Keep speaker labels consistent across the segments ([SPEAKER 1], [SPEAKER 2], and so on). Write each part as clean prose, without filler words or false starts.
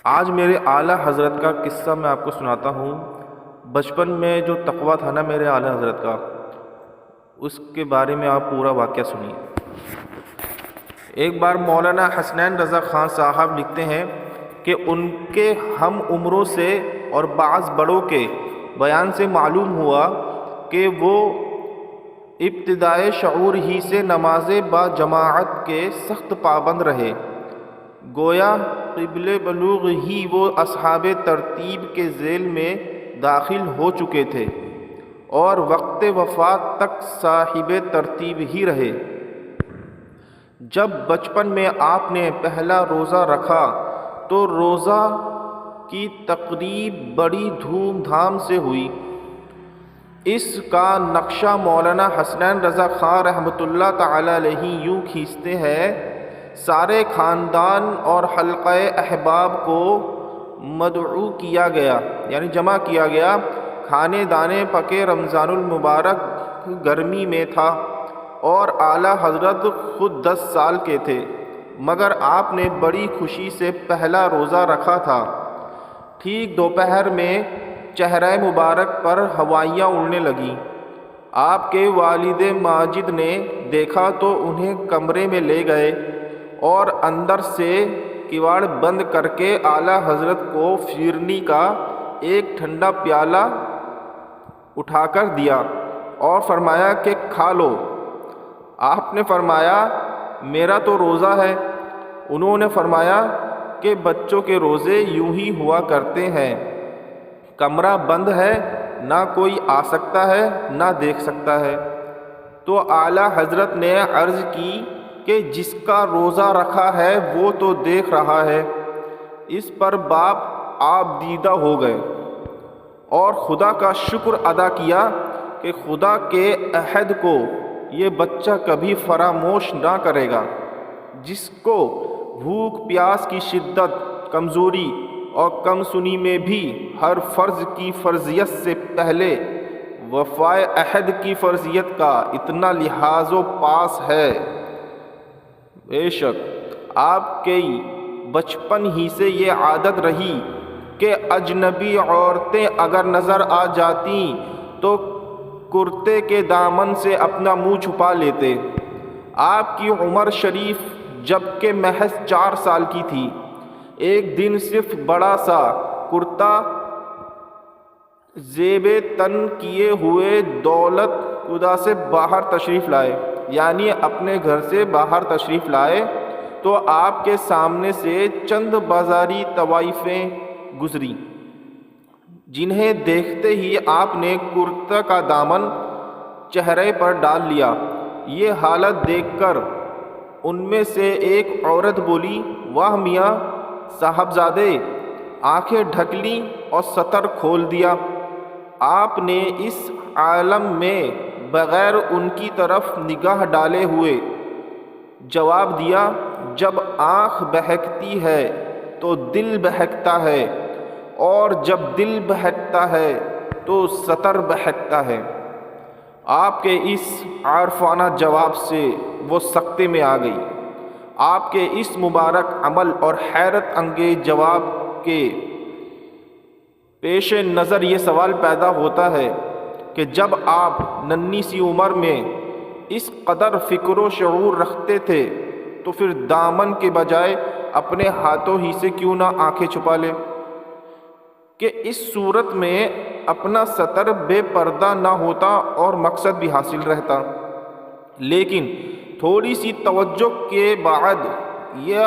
[SPEAKER 1] آج میرے اعلیٰ حضرت کا قصہ میں آپ کو سناتا ہوں۔ بچپن میں جو تقویٰ تھا نا میرے اعلیٰ حضرت کا، اس کے بارے میں آپ پورا واقعہ سنیے۔ ایک بار مولانا حسنین رضا خان صاحب لکھتے ہیں کہ ان کے ہم عمروں سے اور بعض بڑوں کے بیان سے معلوم ہوا کہ وہ ابتدائے شعور ہی سے نماز با جماعت کے سخت پابند رہے، گویا قبل بلوغ ہی وہ اصحاب ترتیب کے ذیل میں داخل ہو چکے تھے اور وقت وفات تک صاحب ترتیب ہی رہے۔ جب بچپن میں آپ نے پہلا روزہ رکھا تو روزہ کی تقریب بڑی دھوم دھام سے ہوئی۔ اس کا نقشہ مولانا حسنین رضا خان رحمۃ اللہ تعالی علیہ یوں کھینچتے ہیں: سارے خاندان اور حلقہ احباب کو مدعو کیا گیا، یعنی جمع کیا گیا۔ کھانے دانے پکے، رمضان المبارک گرمی میں تھا اور اعلیٰ حضرت خود 10 سال کے تھے، مگر آپ نے بڑی خوشی سے پہلا روزہ رکھا تھا۔ ٹھیک دوپہر میں چہرہ مبارک پر ہوائیاں اڑنے لگیں۔ آپ کے والد ماجد نے دیکھا تو انہیں کمرے میں لے گئے اور اندر سے کواڑ بند کر کے اعلیٰ حضرت کو شیرنی کا ایک ٹھنڈا پیالہ اٹھا کر دیا اور فرمایا کہ کھا لو۔ آپ نے فرمایا میرا تو روزہ ہے۔ انہوں نے فرمایا کہ بچوں کے روزے یوں ہی ہوا کرتے ہیں، کمرہ بند ہے، نہ کوئی آ سکتا ہے نہ دیکھ سکتا ہے۔ تو اعلیٰ حضرت نے عرض کی کہ جس کا روزہ رکھا ہے وہ تو دیکھ رہا ہے۔ اس پر باپ آپ دیدہ ہو گئے اور خدا کا شکر ادا کیا کہ خدا کے عہد کو یہ بچہ کبھی فراموش نہ کرے گا۔ جس کو بھوک پیاس کی شدت، کمزوری اور کم سنی میں بھی ہر فرض کی فرضیت سے پہلے وفائے عہد کی فرضیت کا اتنا لحاظ و پاس ہے۔ بے شک آپ کی بچپن ہی سے یہ عادت رہی کہ اجنبی عورتیں اگر نظر آ جاتیں تو کرتے کے دامن سے اپنا منہ چھپا لیتے۔ آپ کی عمر شریف جب کہ محض 4 سال کی تھی، ایک دن صرف بڑا سا کرتا زیب تن کیے ہوئے دولت خدا سے باہر تشریف لائے، یعنی اپنے گھر سے باہر تشریف لائے تو آپ کے سامنے سے چند بازاری طوائفیں گزری، جنہیں دیکھتے ہی آپ نے کرتا کا دامن چہرے پر ڈال لیا۔ یہ حالت دیکھ کر ان میں سے ایک عورت بولی، واہ میاں صاحبزادے، آنکھیں ڈھک لیں اور ستر کھول دیا۔ آپ نے اس عالم میں بغیر ان کی طرف نگاہ ڈالے ہوئے جواب دیا، جب آنکھ بہکتی ہے تو دل بہکتا ہے، اور جب دل بہکتا ہے تو ستر بہکتا ہے۔ آپ کے اس عارفانہ جواب سے وہ سکتے میں آ گئی۔ آپ کے اس مبارک عمل اور حیرت انگیز جواب کے پیش نظر یہ سوال پیدا ہوتا ہے کہ جب آپ ننھی سی عمر میں اس قدر فکر و شعور رکھتے تھے تو پھر دامن کے بجائے اپنے ہاتھوں ہی سے کیوں نہ آنکھیں چھپا لے کہ اس صورت میں اپنا ستر بے پردہ نہ ہوتا اور مقصد بھی حاصل رہتا۔ لیکن تھوڑی سی توجہ کے بعد یہ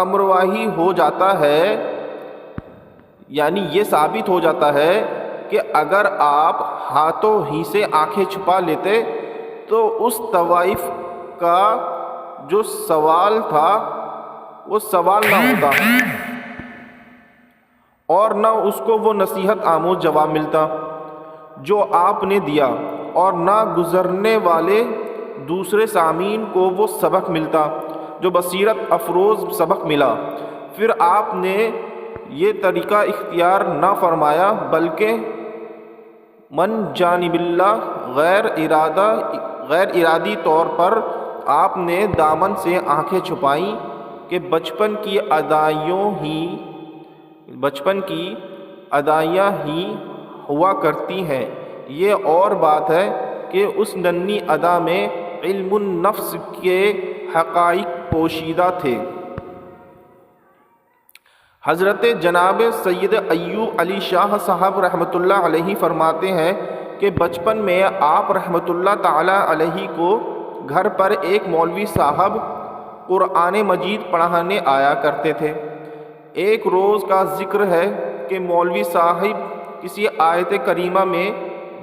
[SPEAKER 1] امر واہی ہو جاتا ہے، یعنی یہ ثابت ہو جاتا ہے کہ اگر آپ ہاتھوں ہی سے آنکھیں چھپا لیتے تو اس طوائف کا جو سوال تھا وہ سوال نہ ہوتا اور نہ اس کو وہ نصیحت آموز جواب ملتا جو آپ نے دیا، اور نہ گزرنے والے دوسرے سامعین کو وہ سبق ملتا جو بصیرت افروز سبق ملا۔ پھر آپ نے یہ طریقہ اختیار نہ فرمایا بلکہ من جانب اللہ غیر ارادی طور پر آپ نے دامن سے آنکھیں چھپائیں کہ بچپن کی ادائیوں ہی بچپن کی ادائیاں ہی ہوا کرتی ہیں۔ یہ اور بات ہے کہ اس ننھی ادا میں علم النفس کے حقائق پوشیدہ تھے۔ حضرت جناب سید ایوب علی شاہ صاحب رحمۃ اللہ علیہ فرماتے ہیں کہ بچپن میں آپ رحمۃ اللہ تعالی علیہ کو گھر پر ایک مولوی صاحب قرآن مجید پڑھانے آیا کرتے تھے۔ ایک روز کا ذکر ہے کہ مولوی صاحب کسی آیت کریمہ میں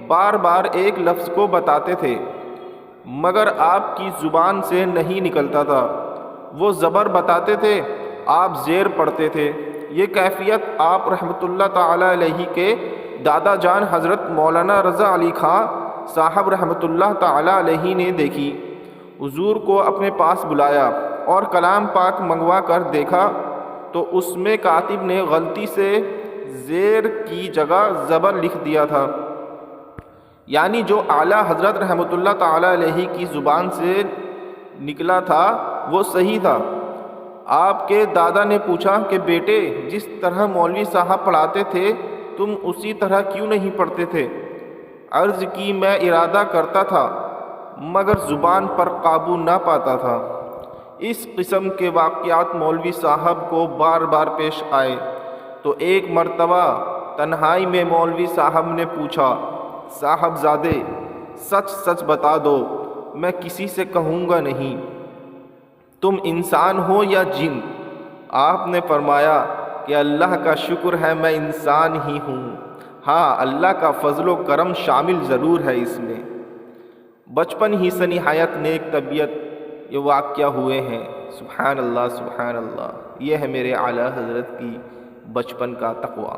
[SPEAKER 1] بار بار ایک لفظ کو بتاتے تھے مگر آپ کی زبان سے نہیں نکلتا تھا۔ وہ زبر بتاتے تھے، آپ زیر پڑھتے تھے۔ یہ کیفیت آپ رحمۃ اللہ تعالی علیہ کے دادا جان حضرت مولانا رضا علی خان صاحب رحمۃ اللہ تعالی علیہ نے دیکھی۔ حضور کو اپنے پاس بلایا اور کلام پاک منگوا کر دیکھا تو اس میں کاتب نے غلطی سے زیر کی جگہ زبر لکھ دیا تھا، یعنی جو اعلیٰ حضرت رحمۃ اللہ تعالی علیہ کی زبان سے نکلا تھا وہ صحیح تھا۔ آپ کے دادا نے پوچھا کہ بیٹے، جس طرح مولوی صاحب پڑھاتے تھے تم اسی طرح کیوں نہیں پڑھتے تھے؟ عرض کی میں ارادہ کرتا تھا مگر زبان پر قابو نہ پاتا تھا۔ اس قسم کے واقعات مولوی صاحب کو بار بار پیش آئے تو ایک مرتبہ تنہائی میں مولوی صاحب نے پوچھا، صاحبزادے سچ سچ بتا دو، میں کسی سے کہوں گا نہیں، تم انسان ہو یا جن؟ آپ نے فرمایا کہ اللہ کا شکر ہے میں انسان ہی ہوں، ہاں اللہ کا فضل و کرم شامل ضرور ہے اس میں۔ بچپن ہی سے نہایت نیک طبیعت یہ واقعہ ہوئے ہیں۔ سبحان اللہ سبحان اللہ، یہ ہے میرے اعلیٰ حضرت کی بچپن کا تقویٰ۔